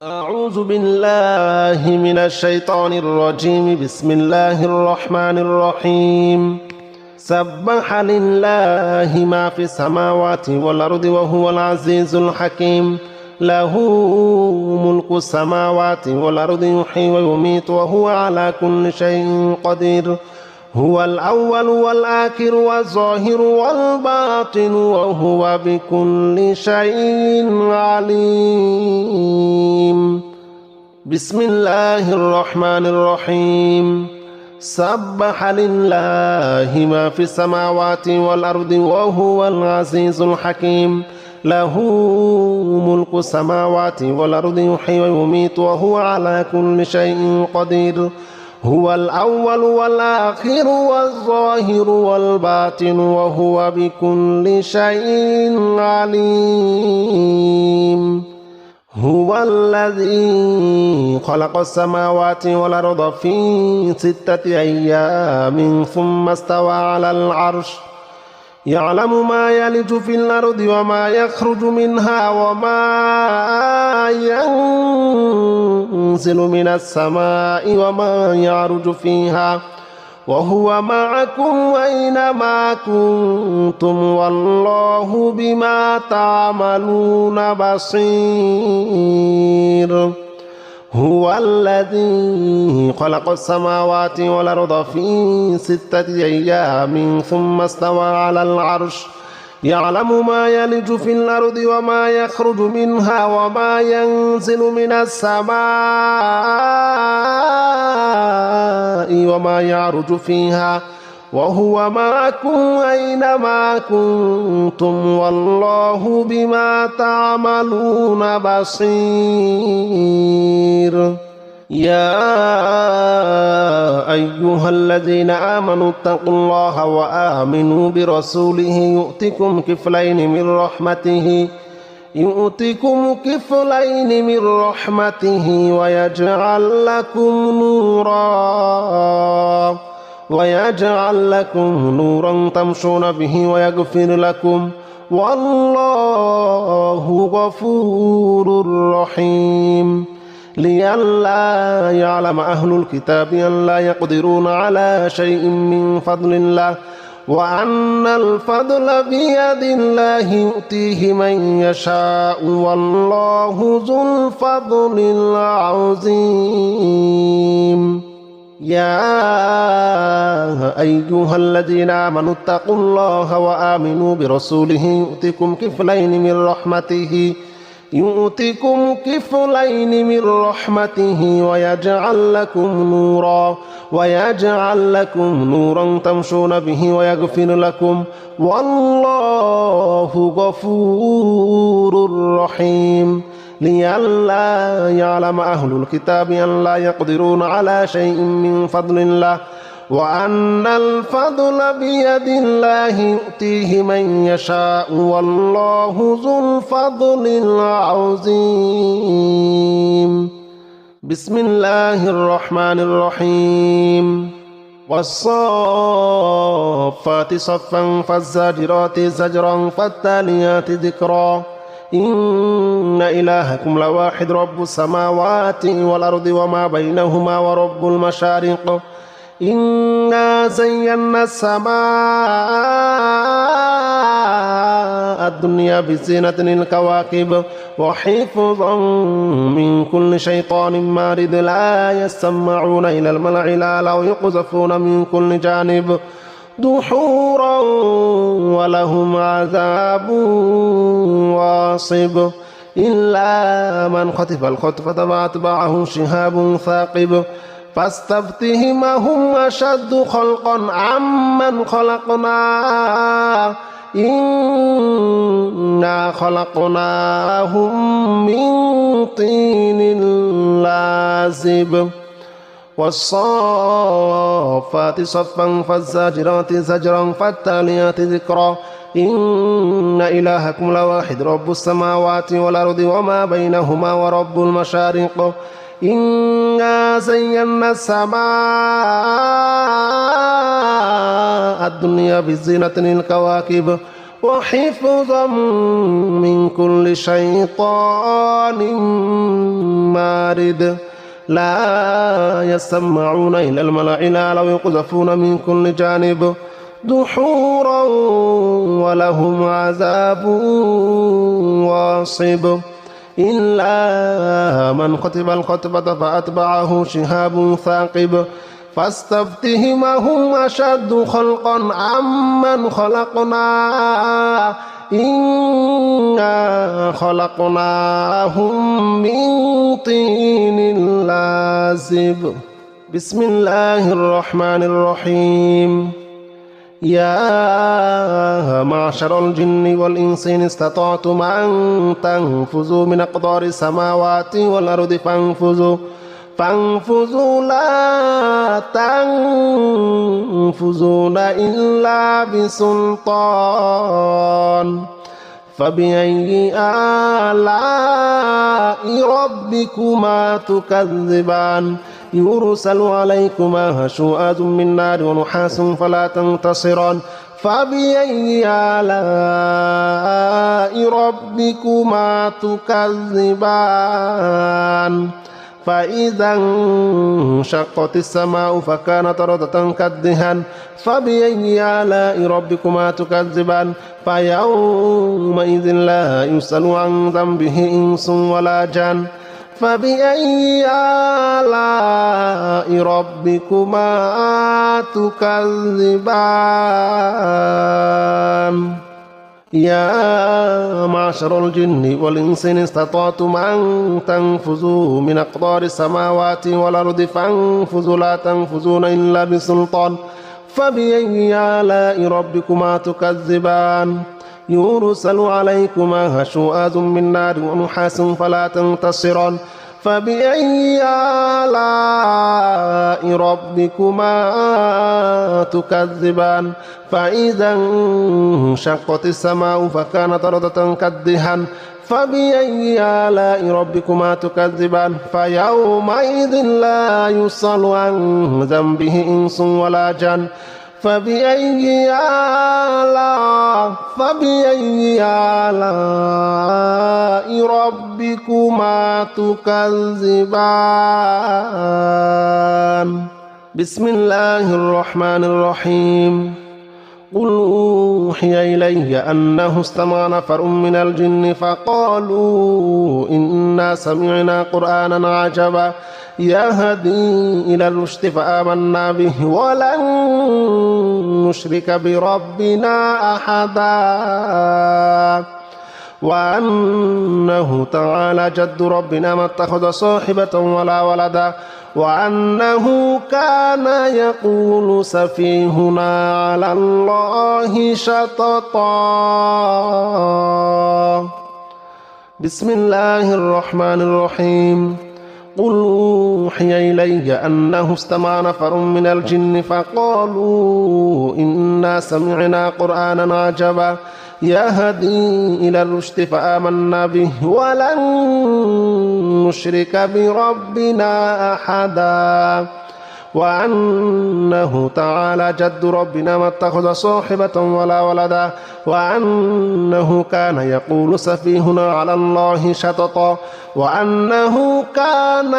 أعوذ بالله من الشيطان الرجيم. بسم الله الرحمن الرحيم. سبح لله ما في السماوات والأرض وهو العزيز الحكيم. له ملك السماوات والأرض يحيي ويميت وهو على كل شيء قدير. هو الأول والآخر والظاهر والباطن وهو بكل شيء عليم. بسم الله الرحمن الرحيم. سبح لله ما في السماوات والأرض وهو العزيز الحكيم. له ملك السماوات والأرض يحيي ويميت وهو على كل شيء قدير. هو الأول والآخر والظاهر والباطن وهو بكل شيء عليم. هو الذي خلق السماوات والأرض في 6 أيام ثم استوى على العرش يعلم ما يلج في الأرض وما يخرج منها وما ينزل من السماء وما يعرج فيها وهو معكم أينما كنتم والله بما تعملون بصير. هو الذي خلق السماوات والأرض في 6 أيام ثم استوى على العرش يعلم ما يلج في الأرض وما يخرج منها وما ينزل من السماء وما يعرج فيها وهو معكم أينما كنتم والله بما تعملون بصير. يا أيها الذين آمنوا اتقوا الله وآمنوا برسوله يؤتكم كفلين من رحمته ويجعل لكم نورا تمشون به ويغفر لكم والله غفور رحيم. لئلا يعلم أهل الكتاب أن لا يقدرون على شيء من فضل الله وأن الفضل بيد الله يؤتيه من يشاء والله ذو الفضل العظيم. يا أيها الذين آمنوا اتقوا الله وآمنوا برسوله يؤتكم كفلين من رحمته ويجعل لكم نورا تمشون به ويغفر لكم والله غفور رحيم. لئلا يعلم أهل الكتاب أن لا يقدرون على شيء من فضل الله وأن الفضل بيد الله يؤتيه من يشاء والله ذو الفضل العظيم. بسم الله الرحمن الرحيم. والصافات صفا فالزاجرات زجرا فالتاليات ذكرا. إن إلهكم لواحد رب السماوات والأرض وما بينهما ورب المشارق. إنا زينا السماء الدنيا بزينة الكواكب وحفظا من كل شيطان مارد لا يسمعون إلى الملأ الأعلى ويقذفون من كل جانب دحورا ولهم عذاب واصب. إلا من خطف الخطفة فأتبعه شهاب ثاقب. فاستفتهم أهم أشد خلقا عمن خلقنا إنا خلقناهم من طين لازب. والصافات صفا فالزاجرات زجرا فالتاليات ذكرا. إن إلهكم لواحد رب السماوات والأرض وما بينهما ورب المشارق. إنا زينا السماء الدنيا بزينة الكواكب وحفظا من كل شيطان بارد لا يسمعون إلى الملأ الأعلى ويقذفون من كل جانب دحورا ولهم عذاب واصب إلا من كتب الخطبة فأتبعه شهاب ثاقب فاستفتهم أهم أشد خلقا عمن خلقنا إنا خلقناهم من طين لازب بسم الله الرحمن الرحيم يا معشر الجن والإنس إن استطعتم أن تنفذوا من أقطار السماوات والأرض فانفذوا لا تنفذون إلا بسلطان فبأي آلاء ربكما تكذبان يرسل عليكما شواظ من نار ونحاس فلا تنتصران فبأي آلاء ربكما تكذبان فإذا انشقت السماء فكانت وردة كالدهان فبأي آلاء ربكما تكذبان فيومئذ لا يسأل عن ذنبه إنس ولا جان فبأي آلاء ربكما تكذبان يا معشر الجن والإنس إن استطعتم أن تنفذوا من أقطار السماوات والأرض فانفذوا لا تنفذون إلا بسلطان فبأي آلاء ربكما تكذبان يرسل عليكما شواظ من نار ونحاس فلا تنتصران فبأي آلاء ربكما تكذبان فإذا انشقت السماء فكانت وردة كالدهان فبأي آلاء ربكما تكذبان فيومئذ لا يسأل عن ذنبه إنس ولا جان فبأي آلاء ربكما تكذبان بسم الله الرحمن الرحيم قل أوحي إلي أنه استمع نفر من الجن فقالوا إنا سمعنا قرآنا عجبا يهدي إلى الرشد فآمنا به ولن نشرك بربنا أحدا وأنه تعالى جد ربنا ما اتخذ صاحبة ولا ولدا وأنه كان يقول سفيهنا على الله شططا بسم الله الرحمن الرحيم قل أوحي إلي أنه استمع نفر من الجن فقالوا إنا سمعنا قرآنا عجبا يهدي إلى الرشد فآمنا به ولن نشرك بربنا أحدا وأنه تعالى جد ربنا ما اتخذ صاحبة ولا ولدا وأنه كان يقول سفيهنا على الله شططا وأنه كان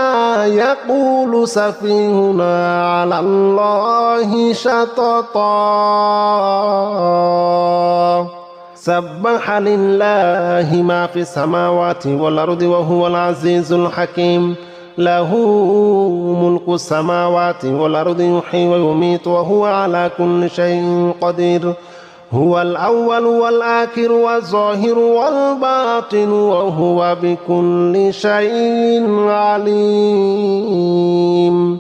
يقول سفيهنا على الله شططا سبح لله ما في السماوات والأرض وهو العزيز الحكيم له ملك السماوات والأرض يحيي ويميت وهو على كل شيء قدير هو الأول والآخر والظاهر والباطن وهو بكل شيء عليم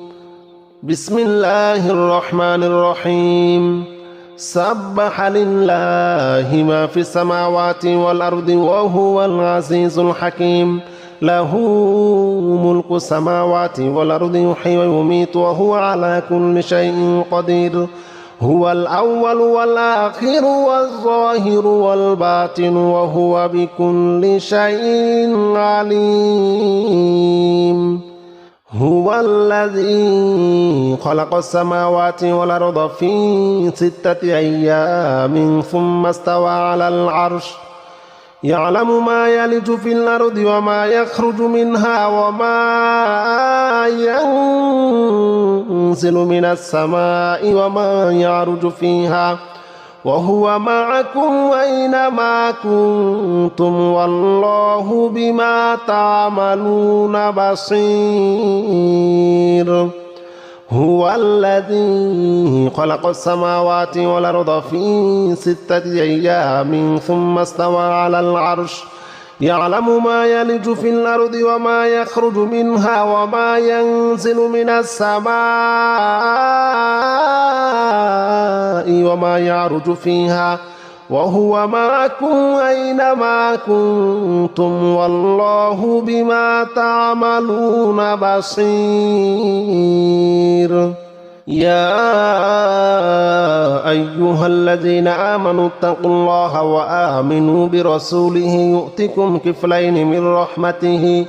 بسم الله الرحمن الرحيم سبح لله ما في السماوات والأرض وهو العزيز الحكيم له ملك السماوات والأرض يحيي ويميت وهو على كل شيء قدير هو الأول والآخر والظاهر والباطن وهو بكل شيء عليم هو الذي خلق السماوات والأرض في 6 أيام ثم استوى على العرش يعلم ما يلج في الأرض وما يخرج منها وما ينزل من السماء وما يعرج فيها وهو معكم أينما كنتم والله بما تعملون بصير هو الذي خلق السماوات والأرض في 6 أيام ثم استوى على العرش يعلم ما يلج في الأرض وما يخرج منها وما ينزل من السماء وما يعرج فيها وهو معكم أينما كنتم والله بما تعملون بصير يا أيها الذين آمنوا اتقوا الله وآمنوا برسوله يؤتكم كفلين من رحمته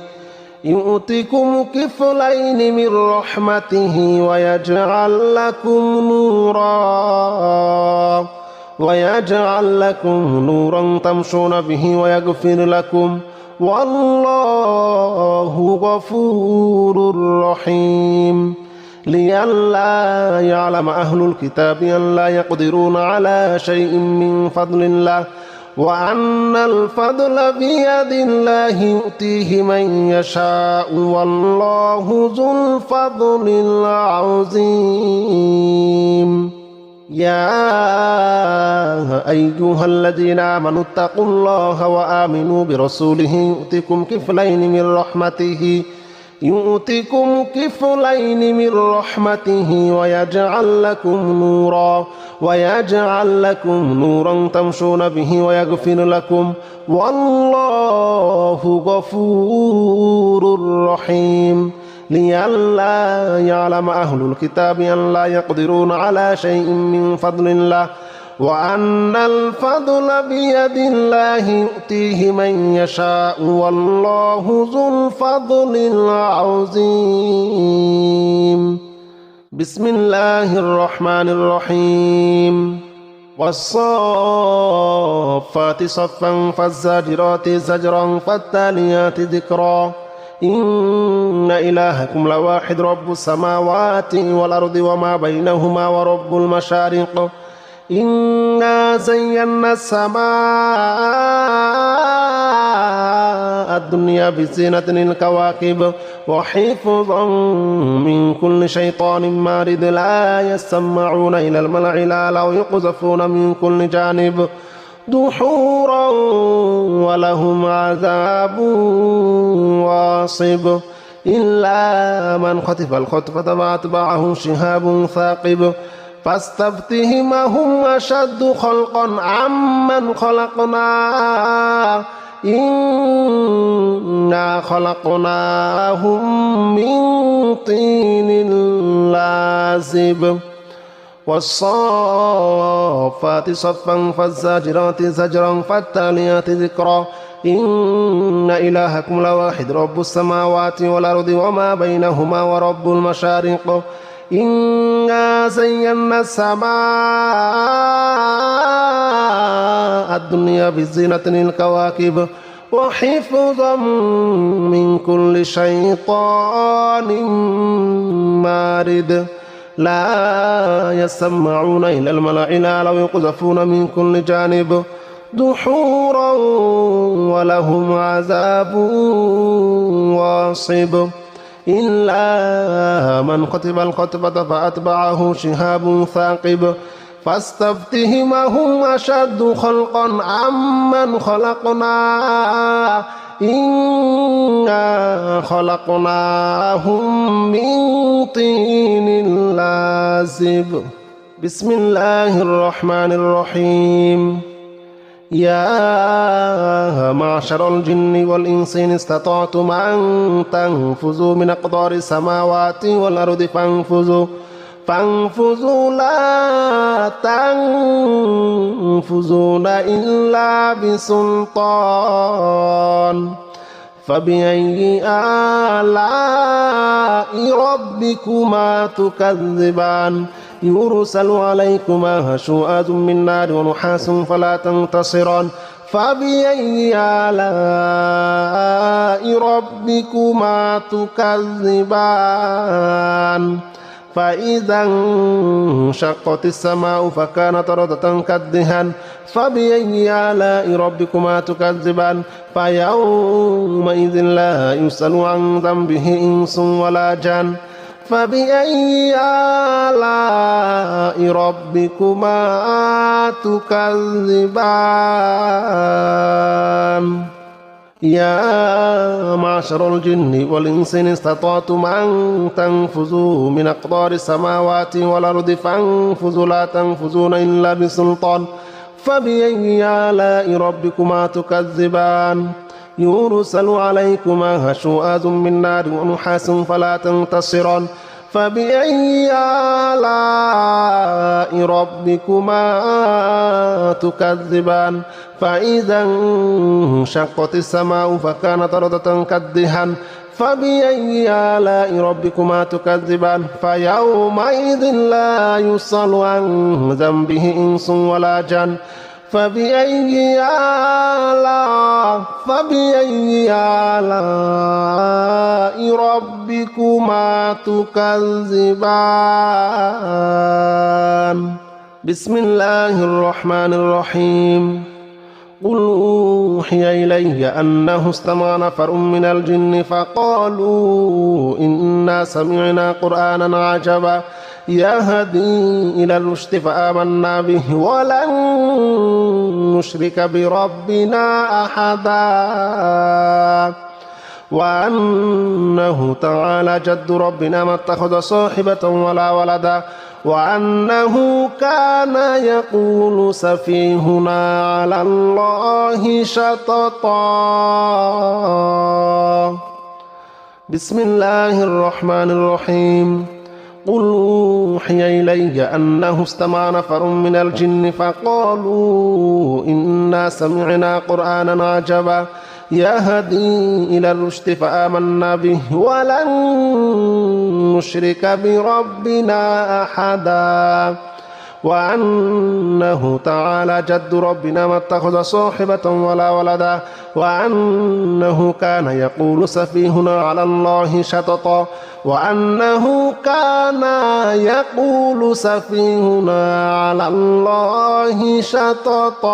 ويجعل لكم نورا تمشون به ويغفر لكم والله غفور رحيم لئلا يعلم أهل الكتاب أن لا يقدرون على شيء من فضل الله وأن الفضل بيد الله يؤتيه من يشاء والله ذو الفضل العظيم يا أيها الذين آمنوا اتقوا الله وآمنوا برسوله يؤتكم كفلين من رحمته ويجعل لكم نورا تمشون به ويغفر لكم والله غفور رحيم لئلا يعلم أهل الكتاب أن لا يقدرون على شيء من فضل الله وأن الفضل بيد الله يؤتيه من يشاء والله ذو الفضل العظيم بسم الله الرحمن الرحيم والصافات صفا فالزاجرات زجرا فالتاليات ذكرا إن إلهكم لواحد رب السماوات والأرض وما بينهما ورب المشارق إنا زينا السماء الدنيا بزينة الكواكب وحفظا من كل شيطان مارد لا يسمعون إلى الملأ الأعلى ويقذفون من كل جانب دحورا ولهم عذاب واصب إلا من خطف الخطفة فأتبعه شهاب ثاقب فاستفتهم هم أشد خلقا عمن خلقنا إنا خلقناهم من طين لازب والصافات صفا فالزاجرات زجرا فالتاليات ذكرا إن إلهكم لواحد رب السماوات والأرض وما بينهما ورب المشارق إنا زينا السماء الدنيا بزينة الكواكب وحفظا من كل شيطان مارد لا يسمعون إلى الملأ الأعلى ويقذفون من كل جانب دحورا ولهم عذاب واصب إلا من خطف الخطفة فأتبعه شهاب ثاقب فاستفتهم هم أشد خلقا عمن خلقنا إنا خلقناهم من طين لازب بسم الله الرحمن الرحيم يا معشر الجن والإنس إن استطعتم أن تنفذوا من أقطار السماوات والأرض فانفذوا لا تنفذون إلا بسلطان فبأي آلاء ربكما تكذبان يرسل عليكما شواظ من نار ونحاس فلا تنتصران فبأي آلاء ربكما تكذبان فإذا انشقت السماء فكانت وردة كالدهان فبأي آلاء ربكما تكذبان فيومئذ لا يسأل عن ذنبه إنس ولا جان فبأي آلاء ربكما تكذبان يا معشر الجن والإنس إن استطعتم أن تنفذوا من أقطار السماوات والأرض فانفذوا لا تنفذون إلا بسلطان فبأي آلاء ربكما تكذبان يرسل عليكما شواظ من نار ونحاس فلا تنتصران فبأي آلاء ربكما تكذبان فإذا انشقت السماء فكانت وردة كالدهان فبأي آلاء ربكما تكذبان فيومئذ لا يسأل عن ذنبه إنس ولا جان فبأي آلاء ربكما تكذبان بسم الله الرحمن الرحيم قل أوحي إلي أنه استمع نفر من الجن فقالوا إنا سمعنا قرآنا عجبا يهدي إلى الرشد فآمنا به ولن نشرك بربنا أحدا وأنه تعالى جد ربنا ما اتخذ صاحبة ولا ولدا وأنه كان يقول سفيهنا على الله شططا بسم الله الرحمن الرحيم قل أوحي إلي أنه استمع نفر من الجن فقالوا إنا سمعنا قرآنا عجبا يهدي إلى الرشد فآمنا به ولن نشرك بربنا أحدا وأنه تعالى جد ربنا ما اتخذ صاحبة ولا ولدا وأنه كان يقول سفيهنا على الله شططا وأنه كان يقول سفيهنا على الله شططا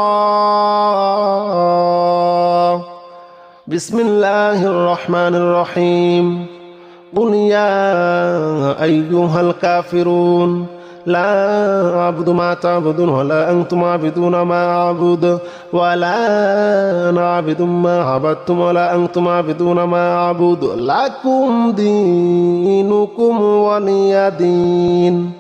بسم الله الرحمن الرحيم قل يا أيها الكافرون لا أعبد ما تعبدون ولا أنتم عابدون ما أعبد ولا أنا عابد ما عبدتم ولا أنتم عابدون ما أعبد لكم دينكم ولي دين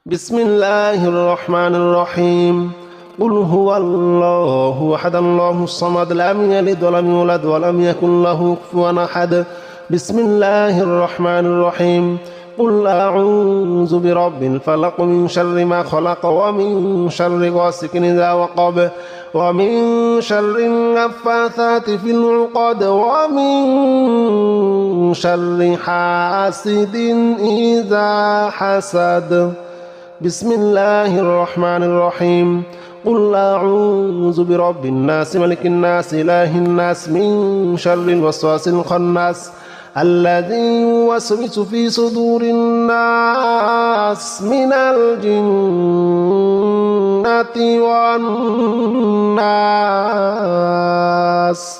بسم الله الرحمن الرحيم قل هو الله أحد الله الصمد لم يلد ولم يولد ولم يكن له كفوا أحد بسم الله الرحمن الرحيم قل أعوذ برب الفلق من شر ما خلق ومن شر غاسق إذا وقب ومن شر النفاثات في العقد ومن شر حاسد إذا حسد بسم الله الرحمن الرحيم قل أعوذ برب الناس ملك الناس إله الناس من شر الوسواس الخناس الذي يوسوس في صدور الناس من الجنة والناس